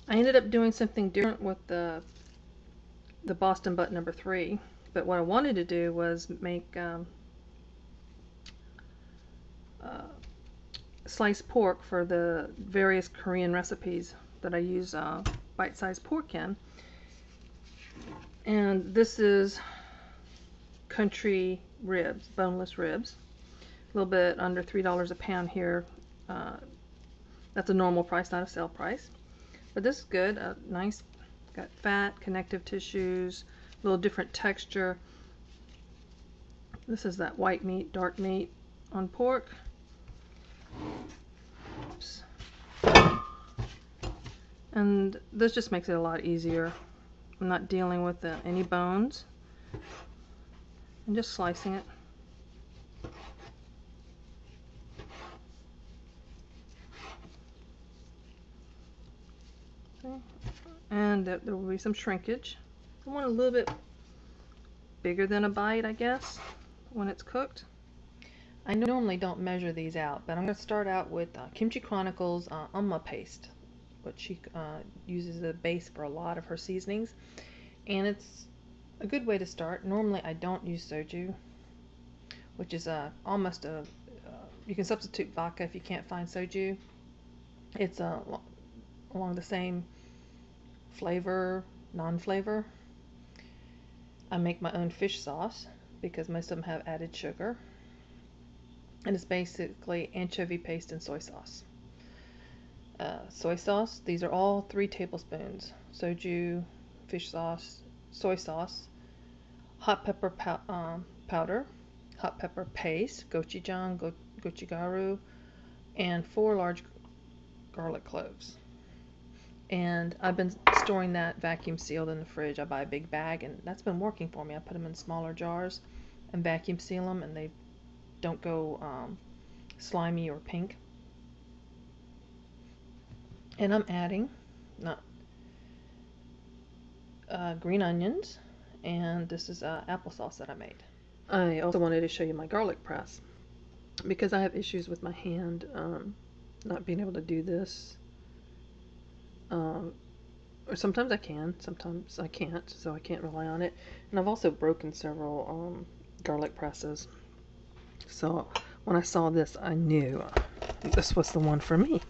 I ended up doing something different with the Boston butt number 3, but what I wanted to do was make uh, sliced pork for the various Korean recipes that I use bite-sized pork in. And this is country ribs, boneless ribs. A little bit under $3 a pound here. That's a normal price, not a sale price. But this is good. Nice, got fat, connective tissues, a little different texture. This is that white meat, dark meat on pork. Oops. And this just makes it a lot easier. I'm not dealing with any bones. I'm just slicing it. Okay. And there will be some shrinkage. I want a little bit bigger than a bite, I guess, when it's cooked. I normally don't measure these out, but I'm going to start out with Kimchi Chronicles umma paste, which she uses as a base for a lot of her seasonings, and it's a good way to start. Normally I don't use soju, which is almost a you can substitute vodka if you can't find soju. It's along the same flavor, non-flavor. I make my own fish sauce because most of them have added sugar, and it's basically anchovy paste and soy sauce. Soy sauce, these are all 3 tablespoons. Soju, fish sauce, soy sauce, hot pepper powder, hot pepper paste, gochujang, gochugaru, and 4 large garlic cloves. And I've been storing that vacuum sealed in the fridge. I buy a big bag, and that's been working for me. I put them in smaller jars and vacuum seal them, and they don't go slimy or pink. And I'm adding green onions, and this is applesauce that I made. I also wanted to show you my garlic press because I have issues with my hand not being able to do this. Or sometimes I can, sometimes I can't, so I can't rely on it. And I've also broken several garlic presses. So when I saw this, I knew this was the one for me.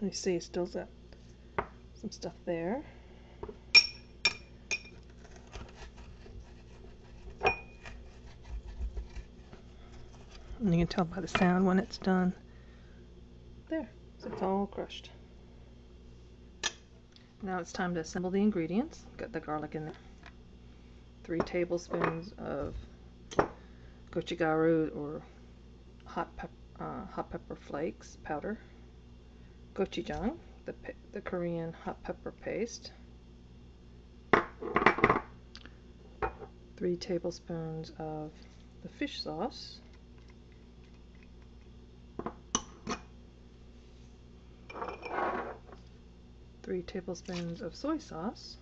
You see, it still got some stuff there. And you can tell by the sound when it's done. There, so it's all crushed. Now it's time to assemble the ingredients. Got the garlic in there. 3 tablespoons of gochugaru or hot pepper flakes powder. Gochujang, the Korean hot pepper paste. 3 tablespoons of the fish sauce. 3 tablespoons of soy sauce.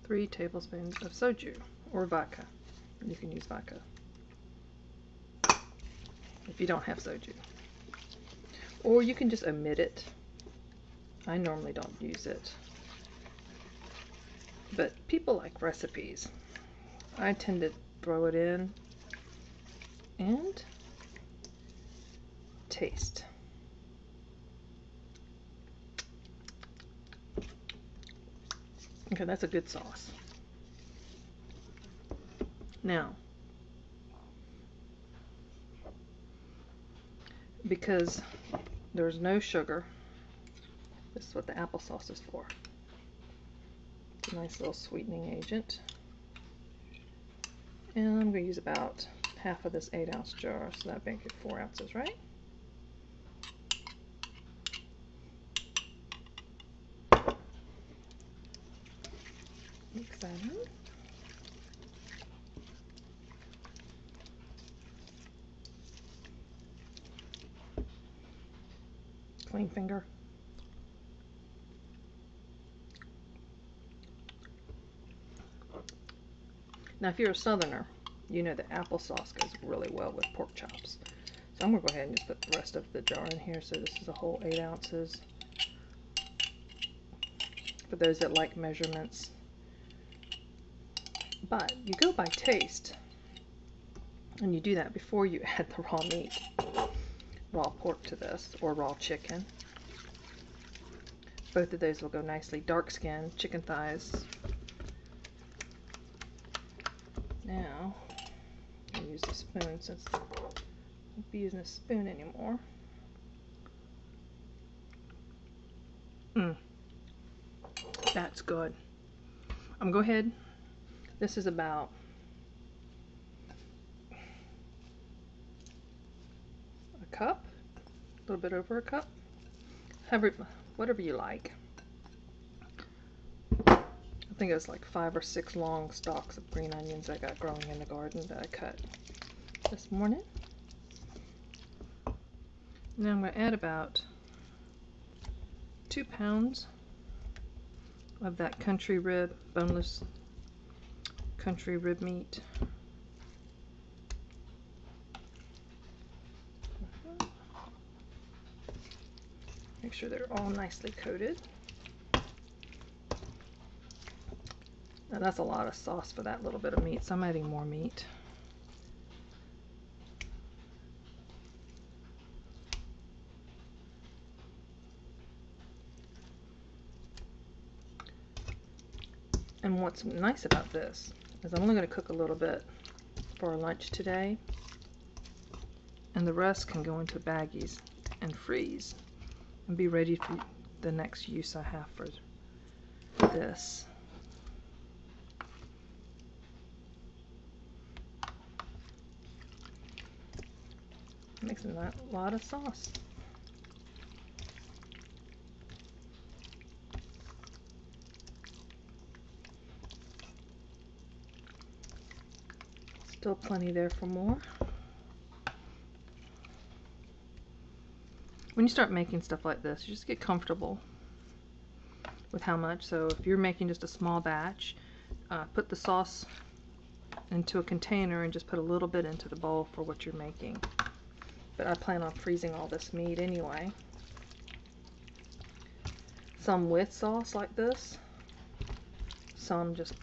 3 tablespoons of soju or vodka. You can use vodka if you don't have soju. Or you can just omit it. I normally don't use it. But people like recipes. I tend to throw it in and taste. Okay, that's a good sauce. Now, because there's no sugar, this is what the applesauce is for. It's a nice little sweetening agent. And I'm going to use about half of this 8-ounce jar, so that makes it 4 ounces, right? Mix that in. clean finger. Now, if you're a Southerner, you know that applesauce goes really well with pork chops. So I'm going to go ahead and just put the rest of the jar in here. So this is a whole 8 ounces. For those that like measurements. But you go by taste. And you do that before you add the raw meat. Raw pork to this, or raw chicken. Both of those will go nicely. Dark skin, chicken thighs. Now, I'll use a spoon since I won't be using a spoon anymore. That's good. I'm going to go ahead. This is about a cup, a little bit over a cup. Whatever you like. I think it was like 5 or 6 long stalks of green onions I got growing in the garden that I cut this morning. Now I'm going to add about 2 pounds of that country rib, boneless country rib meat. Make sure they're all nicely coated. Now that's a lot of sauce for that little bit of meat, so I'm adding more meat. And what's nice about this is I'm only going to cook a little bit for lunch today, and the rest can go into baggies and freeze and be ready for the next use I have for this. Mixing that lot of sauce. Still plenty there for more. When you start making stuff like this, you just get comfortable with how much. So if you're making just a small batch, put the sauce into a container and just put a little bit into the bowl for what you're making. But I plan on freezing all this meat anyway. Some with sauce like this, some just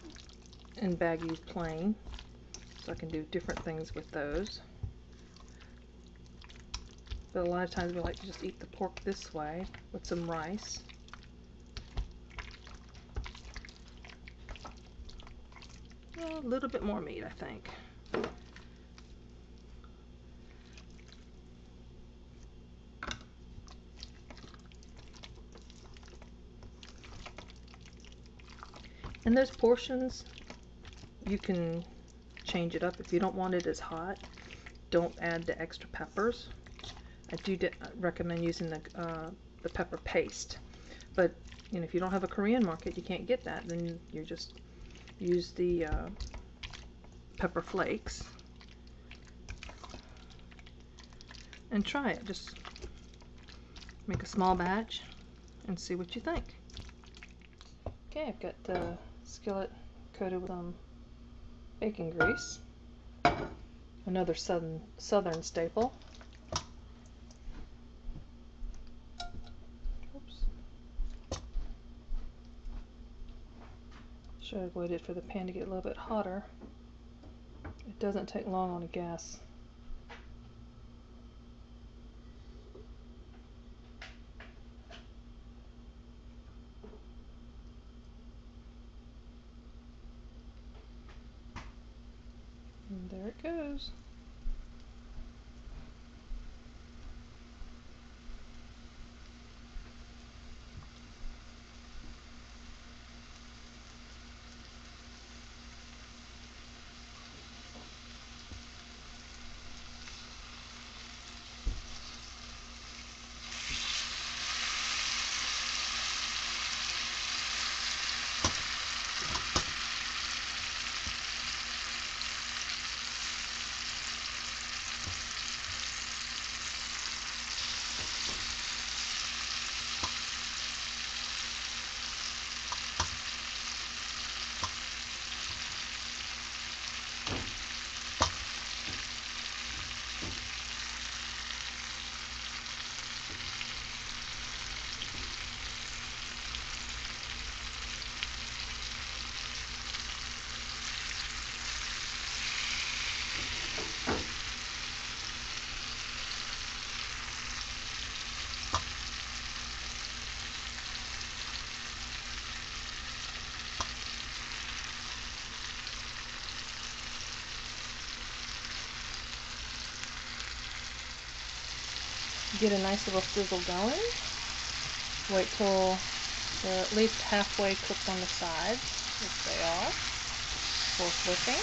in baggies plain. So I can do different things with those. But a lot of times we like to just eat the pork this way with some rice. A little bit more meat, I think. And those portions, you can change it up. If you don't want it as hot, don't add the extra peppers. I do recommend using the pepper paste. But you know, if you don't have a Korean market, you can't get that, then you just use the pepper flakes and try it. Just make a small batch and see what you think. Okay, I've got the skillet coated with bacon grease, another southern staple. Oops. Should have waited for the pan to get a little bit hotter. It doesn't take long on a gas. And there it goes. Get a nice little sizzle going. Wait till they're at least halfway cooked on the sides, which they are, before flipping.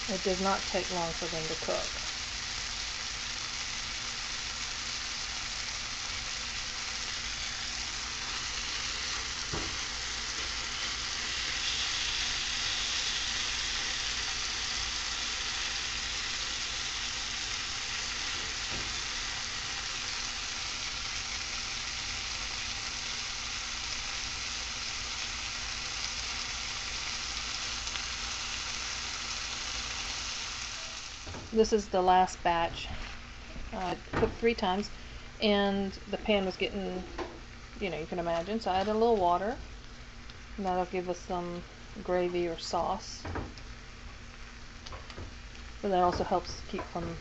It does not take long for them to cook. This is the last batch. Cooked 3 times, and the pan was getting, you can imagine, so I added a little water, and that'll give us some gravy or sauce. But that also helps keep from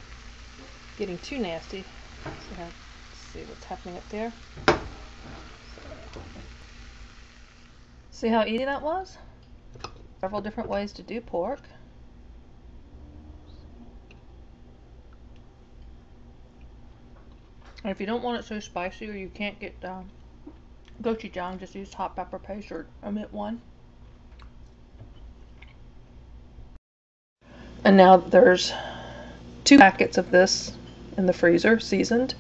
getting too nasty. So let's see what's happening up there. See how easy that was? Several different ways to do pork. And if you don't want it so spicy, or you can't get gochujang, just use hot pepper paste or omit one. And now there's 2 packets of this in the freezer, seasoned.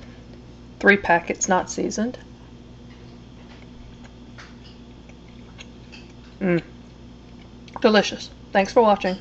3 packets not seasoned. Delicious. Thanks for watching.